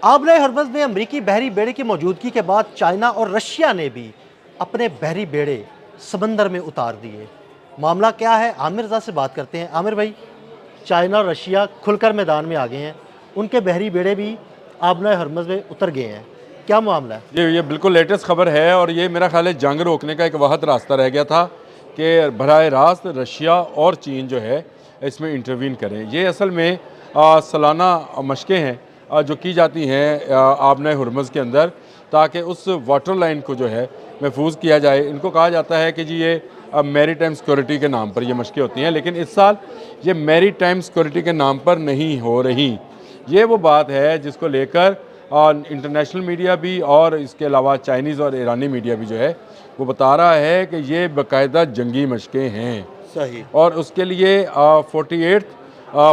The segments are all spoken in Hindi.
आबराए हरमज़ में अमरीकी बहरी बेड़े की मौजूदगी के बाद चाइना और रशिया ने भी अपने बहरी बेड़े समंदर में उतार दिए। मामला क्या है, आमिर रज़ा से बात करते हैं। आमिर भाई, चाइना और रशिया खुलकर मैदान में आ गए हैं, उनके बहरी बेड़े भी आबराए हरमज़ में उतर गए हैं, क्या मामला है? ये बिल्कुल लेटेस्ट खबर है और ये मेरा ख्याल है जंग रोकने का एक वाहद रास्ता रह गया था कि बराह रास्त रशिया और चीन जो है इसमें इंटरवीन करें। ये असल में सालाना मशक़ें हैं जो की जाती हैं आबनाए हरमुज़ के अंदर, ताकि उस वाटर लाइन को जो है महफूज किया जाए। इनको कहा जाता है कि जी ये मैरी टाइम सिक्योरिटी के नाम पर ये मशक़ें होती हैं, लेकिन इस साल ये मैरी टाइम सिक्योरिटी के नाम पर नहीं हो रही। ये वो बात है जिसको लेकर इंटरनेशनल मीडिया भी और इसके अलावा चाइनीज़ और ईरानी मीडिया भी जो है वो बता रहा है कि ये बाकायदा जंगी मशक़ें हैं। सही। और उसके लिए 48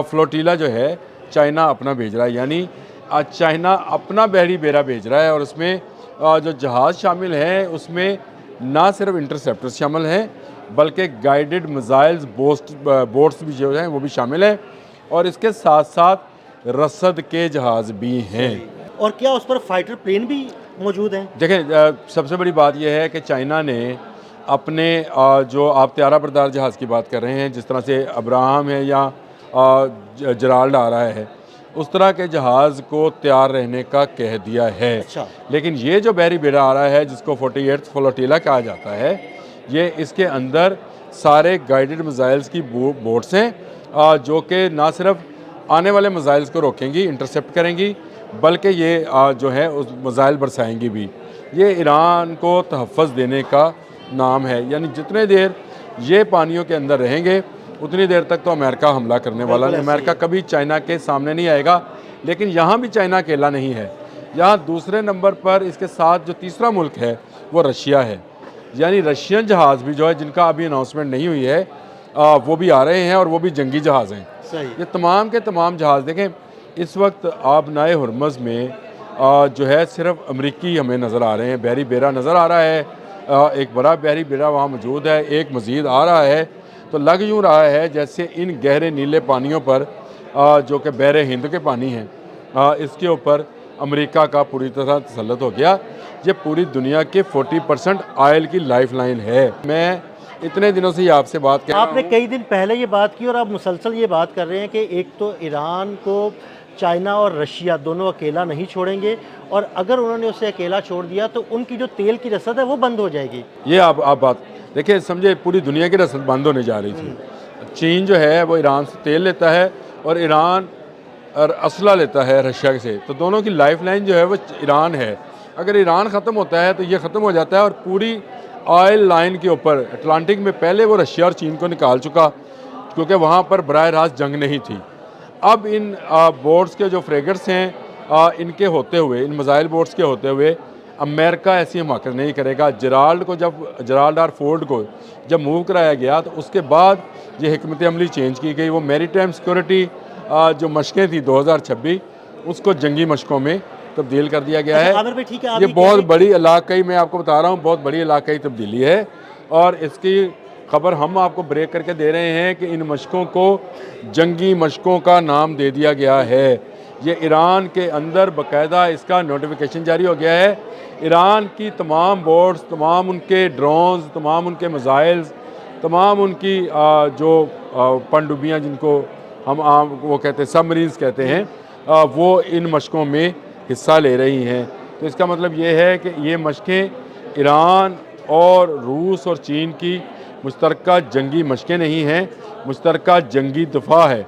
फ्लोटीला जो है चाइना अपना भेज रहा है, यानी चाइना अपना बहरी बेड़ा भेज रहा है। और उसमें जो जहाज़ शामिल हैं उसमें ना सिर्फ इंटरसेप्टर्स शामिल हैं बल्कि गाइडेड मिसाइल्स बोट्स भी जो हैं वो भी शामिल हैं, और इसके साथ साथ रसद के जहाज़ भी हैं। और क्या उस पर फाइटर प्लेन भी मौजूद हैं? देखें, सबसे बड़ी बात यह है कि चाइना ने अपने जो आप त्यारा बरदार जहाज़ की बात कर रहे हैं, जिस तरह से अब्राहम है या जराल्ड आ रहा है, उस तरह के जहाज़ को तैयार रहने का कह दिया है। अच्छा। लेकिन ये जो बहरी बेड़ा आ रहा है जिसको 48 फ्लोटीला कहा जाता है, ये इसके अंदर सारे गाइडेड मिसाइल्स की बोट्स हैं जो कि ना सिर्फ आने वाले मिसाइल्स को रोकेंगी, इंटरसेप्ट करेंगी, बल्कि ये जो है उस मिसाइल बरसाएंगी भी। ये ईरान को तहफ़्फ़ुज़ देने का नाम है, यानी जितने देर ये पानियों के अंदर रहेंगे उतनी देर तक तो अमेरिका हमला करने वाला नहीं। अमेरिका कभी चाइना के सामने नहीं आएगा। लेकिन यहाँ भी चाइना अकेला नहीं है, यहाँ दूसरे नंबर पर इसके साथ जो तीसरा मुल्क है वो रशिया है। यानी रशियन जहाज़ भी जो है, जिनका अभी अनाउंसमेंट नहीं हुई है, वो भी आ रहे हैं और वो भी जंगी जहाज़ हैं। सही। ये तमाम के तमाम जहाज़ देखें, इस वक्त आबनाए हरमुज़ में जो है सिर्फ अमरीकी हमें नज़र आ रहे हैं। बहरी बेड़ा नज़र आ रहा है, एक बड़ा बहरी बेड़ा वहाँ मौजूद है, एक मज़ीद आ रहा है। तो लग यूँ रहा है जैसे इन गहरे नीले पानियों पर जो कि बहरे हिंद के पानी हैं, इसके ऊपर अमेरिका का पूरी तरह तसल्लुत हो गया। ये पूरी दुनिया के 40% ऑयल की लाइफ लाइन है। मैं इतने दिनों से ये आपसे बात कर रहा हूँ। आपने कई दिन पहले ये बात की और आप मुसलसल ये बात कर रहे हैं कि एक तो ईरान को चाइना और रशिया दोनों अकेला नहीं छोड़ेंगे, और अगर उन्होंने उसे अकेला छोड़ दिया तो उनकी जो तेल की रसद है वो बंद हो जाएगी। ये आप बात देखिए, समझे, पूरी दुनिया की रसद बंद होने जा रही थी। चीन जो है वो ईरान से तेल लेता है और ईरान और असला लेता है रशिया से, तो दोनों की लाइफ लाइन जो है वो ईरान है। अगर ईरान ख़त्म होता है तो ये ख़त्म हो जाता है, और पूरी ऑयल लाइन के ऊपर अटलांटिक में पहले वो रशिया और चीन को निकाल चुका, क्योंकि वहाँ पर बराह रास्त जंग नहीं थी। अब इन बोट्स के जो फ्रेगेट्स हैं, इनके होते हुए, इन मिसाइल बोट्स के होते हुए अमेरिका ऐसी हिमाकत नहीं करेगा। जराल्ड और फोर्ड को जब मूव कराया गया तो उसके बाद ये हिकमत अमली चेंज की गई। वो मैरी टाइम सिक्योरिटी जो मशक़ें थी 2026, उसको जंगी मशक़ों में तब्दील कर दिया गया है। आमिर भाई ठीक है, आप ये बहुत बड़ी इलाक़ाई, मैं आपको बता रहा हूँ, बहुत बड़ी इलाक़ाई तब्दीली है, और इसकी खबर हम आपको ब्रेक करके दे रहे हैं कि इन मशक़ों को जंगी मशक़ों का नाम दे दिया गया है। ये ईरान के अंदर बाकायदा इसका नोटिफिकेशन जारी हो गया है। ईरान की तमाम बोट्स, तमाम उनके ड्रोन्स, तमाम उनके मिसाइल्स, तमाम उनकी जो पनडुब्बियाँ जिनको हम वो कहते हैं सबमरीन्स कहते हैं, वो इन मशक़ों में हिस्सा ले रही हैं। तो इसका मतलब ये है कि ये मशक़ें ईरान और रूस और चीन की मुश्तरका जंगी मशक़ें नहीं हैं, मुश्तरका जंगी दफ़ा है,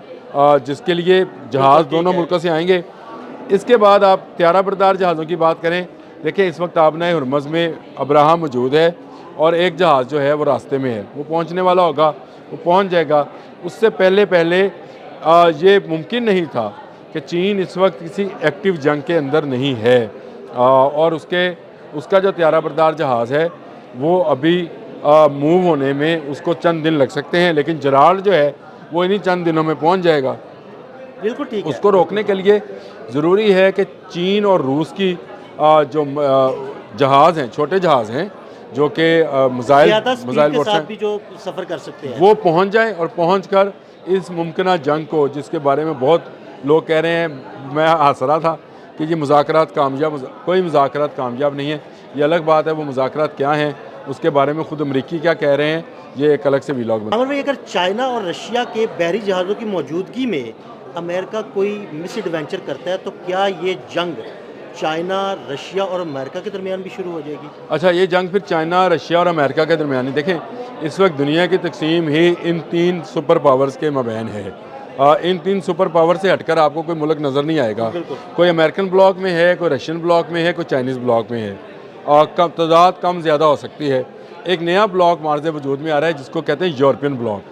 जिसके लिए जहाज़ दोनों मुल्कों से आएंगे। इसके बाद आप त्यारा बरदार जहाज़ों की बात करें, देखिए इस वक्त आबनाए हरमुज़ में अब्राहम मौजूद है और एक जहाज़ जो है वो रास्ते में है, वो पहुंचने वाला होगा, वो पहुंच जाएगा। उससे पहले ये मुमकिन नहीं था कि चीन इस वक्त किसी एक्टिव जंग के अंदर नहीं है, और उसका जो त्यारा बरदार जहाज़ है वो अभी मूव होने में उसको चंद दिन लग सकते हैं, लेकिन जराल्ड जो है वो इन्हीं चंद दिनों में पहुंच जाएगा। बिल्कुल ठीक है। उसको रोकने के लिए ज़रूरी है कि चीन और रूस की जो जहाज़ हैं, छोटे जहाज़ हैं जो कि मिसाइल के साथ भी जो सफ़र कर सकते हैं, वो पहुंच जाएं, और पहुंचकर इस मुमकिना जंग को, जिसके बारे में बहुत लोग कह रहे हैं, मैं हंस रहा था कि ये मुज़ाकरात कोई मुज़ाकरात कामयाब नहीं है। ये अलग बात है, वो मुज़ाकरात क्या हैं उसके बारे में ख़ुद अमरीकी क्या कह रहे हैं, ये एक अलग से व्लॉग बना। आमिर भाई, अगर चाइना और रशिया के बहरी जहाज़ों की मौजूदगी में अमेरिका कोई मिस एडवेंचर करता है तो क्या ये जंग चाइना, रशिया और अमेरिका के दरमियान भी शुरू हो जाएगी? अच्छा, ये जंग फिर चाइना, रशिया और अमेरिका के दरमियान ही देखें, इस वक्त दुनिया की तकसीम ही इन 3 सुपर पावर्स के मबैन है। इन 3 सुपर पावर से हटकर आपको कोई मुल्क नज़र नहीं आएगा। कोई अमेरिकन ब्लॉक में है, कोई रशियन ब्लॉक में है, कोई चाइनीज़ ब्लॉक में है। कम तादाद कम ज़्यादा हो सकती है। एक नया ब्लॉक मार्ज़ वजूद में आ रहा है जिसको कहते हैं यूरोपियन ब्लॉक।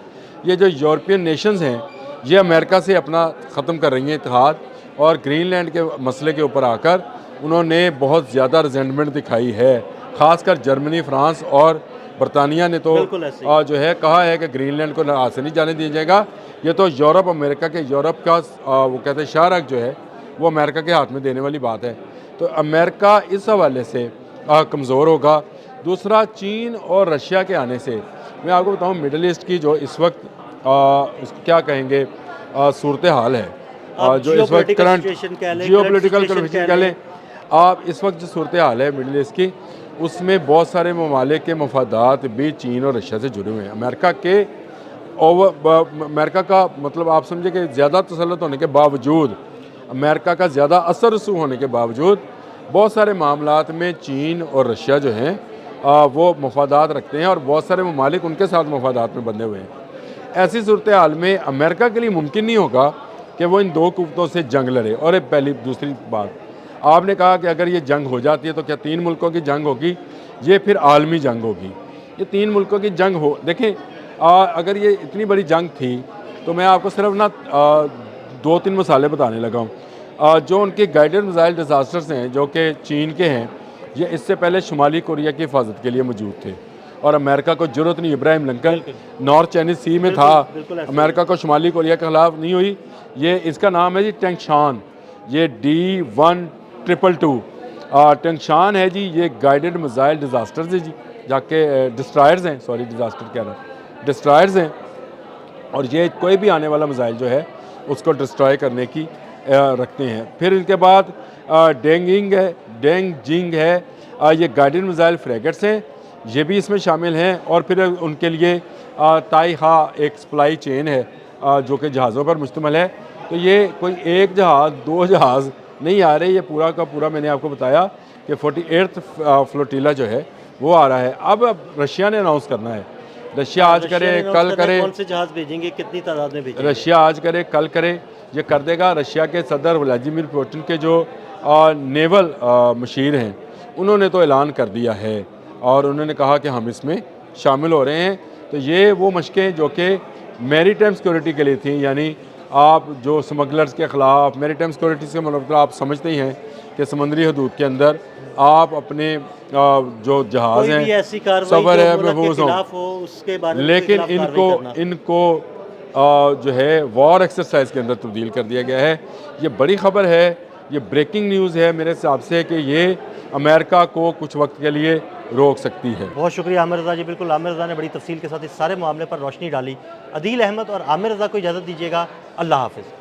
ये जो यूरोपियन नेशंस हैं ये अमेरिका से अपना ख़त्म कर रही हैं इत्तेहाद, और ग्रीनलैंड के मसले के ऊपर आकर उन्होंने बहुत ज़्यादा रिजेंटमेंट दिखाई है। ख़ासकर जर्मनी, फ्रांस और बरतानिया ने तो जो है कहा है कि ग्रीनलैंड को हाथ से नहीं जाने दिया जाएगा। ये तो यूरोप, अमेरिका के यूरोप का वो कहते हैं शाहरग जो है वो अमेरिका के हाथ में देने वाली बात है। तो अमेरिका इस हवाले से कमज़ोर होगा। दूसरा, चीन और रशिया के आने से मैं आपको बताऊं, मिडल ईस्ट की जो इस वक्त क्या कहेंगे सूरत हाल है, जो इस वक्त करंट जियोपॉलिटिकल कंडीशन कह लें, आप इस वक्त जो सूरत हाल है मिडल ईस्ट की, उसमें बहुत सारे ममालिक के मफादात भी चीन और रशिया से जुड़े हुए हैं। अमेरिका का मतलब आप समझे कि ज़्यादा तसल्लुत होने के बावजूद, अमेरिका का ज़्यादा असर रसूख होने के बावजूद बहुत सारे मामलात में चीन और रशिया जो हैं वो मफादात रखते हैं और बहुत सारे ममालिक उनके साथ मफादात में बंधे हुए हैं। ऐसी सूरत हाल में अमेरिका के लिए मुमकिन नहीं होगा कि वो इन 2 कुव्वतों से जंग लड़े। और एक पहली दूसरी बात, आपने कहा कि अगर ये जंग हो जाती है तो क्या 3 मुल्कों की जंग होगी? ये फिर आलमी जंग होगी। ये 3 मुल्कों की जंग हो, देखें अगर ये इतनी बड़ी जंग थी तो मैं आपको सिर्फ ना 2-3 मसाले बताने लगा हूँ। जो उनके गाइडेड मिसाइल डिज़ास्टर्स हैं जो कि चीन के हैं, ये इससे पहले शुमाली कोरिया की हिफाजत के लिए मौजूद थे और अमेरिका को ज़रूरत नहीं। इब्राहिम लिंकन नॉर्थ चाइनीज सी में था, अमेरिका को शुमाली कोरिया के ख़िलाफ़ नहीं हुई। ये इसका नाम है जी टैंगशान, ये D1222 टैंगशान है जी। ये गाइडेड मिसाइल डिज़ास्टर्स है जी, जाके डिस्ट्रायर्स हैं, सॉरी डिज़ास्टर कह रहा है, डिस्ट्रायर्स हैं। और ये कोई भी आने वाला मिसाइल जो है उसको डिस्ट्रॉय करने की रखते हैं। फिर इनके बाद डेंगजिंग है, ये गाइडेड मिसाइल फ्रैगेट्स हैं, ये भी इसमें शामिल हैं। और फिर उनके लिए ताइहा एक सप्लाई चेन है जो कि जहाज़ों पर मुश्तमिल है। तो ये कोई एक जहाज़, 2 जहाज़ नहीं आ रहे, ये पूरा का पूरा मैंने आपको बताया कि 48th फ्लोटिला जो है वो आ रहा है। अब रशिया ने अनाउंस करना है, रशिया आज करे कल करे, कौन से जहाज़ भेजेंगे, कितनी तादाद में भेजेंगे? रशिया आज करे कल करे, ये कर देगा। रशिया के सदर व्लादिमीर पुतिन के जो नेवल मशीर हैं उन्होंने तो ऐलान कर दिया है और उन्होंने कहा कि हम इसमें शामिल हो रहे हैं। तो ये वो मशकें जो कि मैरीटाइम सिक्योरिटी के लिए थी, यानी आप जो स्मगलर्स के ख़िलाफ़, मैरीटाइम सिक्योरिटी से मतलब आप समझते ही हैं कि समुद्री हदूद के अंदर आप अपने जो जहाज़ हैं सफ़र है महफूज हों, लेकिन इनको जो है वॉर एक्सरसाइज के अंदर तब्दील कर दिया गया है। ये बड़ी ख़बर है, ये ब्रेकिंग न्यूज़ है मेरे हिसाब से कि ये अमेरिका को कुछ वक्त के लिए रोक सकती है। बहुत शुक्रिया आमिर रज़ा जी। बिल्कुल, आमिर रज़ा ने बड़ी तफसील के साथ इस सारे मामले पर रोशनी डाली। अदील अहमद और आमिर रज़ा को इजाज़त दीजिएगा। अल्लाह हाफ़िज़।